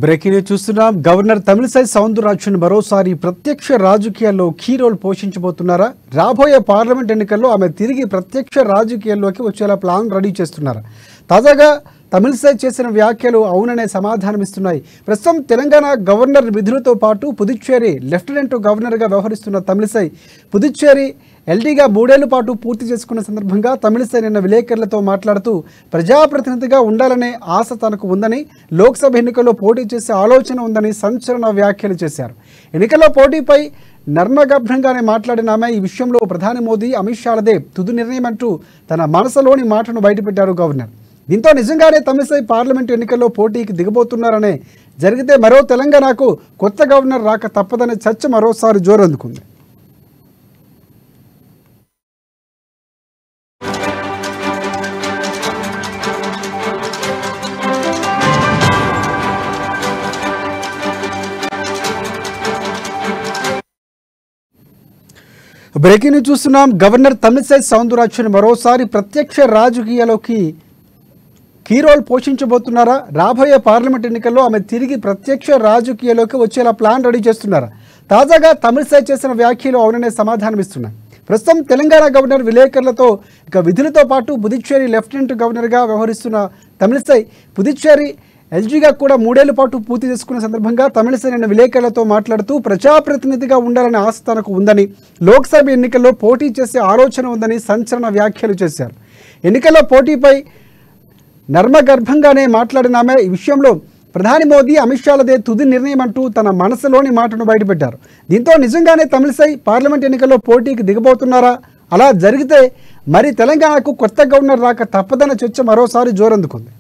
Breaking news చూస్తున్నాం. Governor Tamilisai Soundararajan మరోసారి ప్రత్యక్ష రాజకీయాల్లో కీ రోల్ పోషించబోతున్నారా? రాబోయే పార్లమెంట్ ఎన్నికల్లో ఆమె తిరిగి ప్రత్యక్ష రాజకీయాల్లోకి వచ్చేలా ప్లాన్ రెడీ చేస్తున్నారా? తాజాగా తమిళిసై చేసిన వ్యాఖ్యలు అవుననే సమాధానమిస్తున్నాయి. ప్రస్తుతం తెలంగాణ గవర్నర్ విధులతో పాటు పుదుచ్చేరి లెఫ్టినెంట్ గవర్నర్గా వ్యవహరిస్తున్న తమిళిసై పుదుచ్చేరి ఎల్డీగా 3 ఏళ్ల పాటు పూర్తి చేసుకున్న సందర్భంగా తమిళిసై నిన్న విలేకరులతో మాట్లాడుతూ ప్రజాప్రతినిధిగా ఉండాలనే ఆశ తనకు ఉందని, లోక్సభ ఎన్నికల్లో పోటీ చేసే ఆలోచన ఉందని సంచలన వ్యాఖ్యలు చేశారు. ఎన్నికల్లో పోటీపై నర్మగర్భంగానే మాట్లాడిన ఆమె ఈ విషయంలో ప్రధాని మోదీ, అమిత్ షాలదే తుది నిర్ణయం అంటూ తన మనసులోని మాటను బయటపెట్టారు గవర్నర్. దీంతో నిజంగానే తమిళిసై పార్లమెంటు ఎన్నికల్లో పోటీకి దిగబోతున్నారనే, జరిగితే మరో తెలంగాణకు కొత్త గవర్నర్ రాక తప్పదనే చర్చ మరోసారి జోరందుకుంది. బ్రేకింగ్ న్యూస్ చూస్తున్నాం. గవర్నర్ తమిళిసై సౌందరరాజన్ మరోసారి ప్రత్యక్ష రాజకీయాల్లోకి కీ రోల్ పోషించబోతున్నారా? రాబోయే పార్లమెంట్ ఎన్నికల్లో ఆమె తిరిగి ప్రత్యక్ష రాజకీయాల్లోకి వచ్చేలా ప్లాన్ రెడీ చేస్తున్నారా? తాజాగా తమిళిసై చేసిన వ్యాఖ్యలు అవుననే సమాధానమిస్తున్నాయి. ప్రస్తుతం తెలంగాణ గవర్నర్ విలేకరులతో విధులతో పాటు పుదుచ్చేరి లెఫ్టినెంట్ గవర్నర్గా వ్యవహరిస్తున్న తమిళిసై పుదుచ్చేరి ఎల్జీగా కూడా 3 ఏళ్ల పాటు పూర్తి చేసుకున్న సందర్భంగా తమిళిసై నిన్న విలేకరులతో మాట్లాడుతూ ప్రజాప్రతినిధిగా ఉండాలనే ఆశ తనకు ఉందని, లోక్సభ ఎన్నికల్లో పోటీ చేసే ఆలోచన ఉందని సంచలన వ్యాఖ్యలు చేశారు. ఎన్నికల్లో పోటీపై నర్మగర్భంగానే మాట్లాడిన ఆమె ఈ విషయంలో ప్రధాని మోదీ, అమిత్ షాలదే తుది నిర్ణయం అంటూ తన మనసులోని మాటను బయటపెట్టారు. దీంతో నిజంగానే తమిళిసై పార్లమెంట్ ఎన్నికల్లో పోటీకి దిగబోతున్నారా? అలా జరిగితే మరి తెలంగాణకు కొత్త గవర్నర్ రాక తప్పదన్న చర్చ మరోసారి జోరందుకుంది.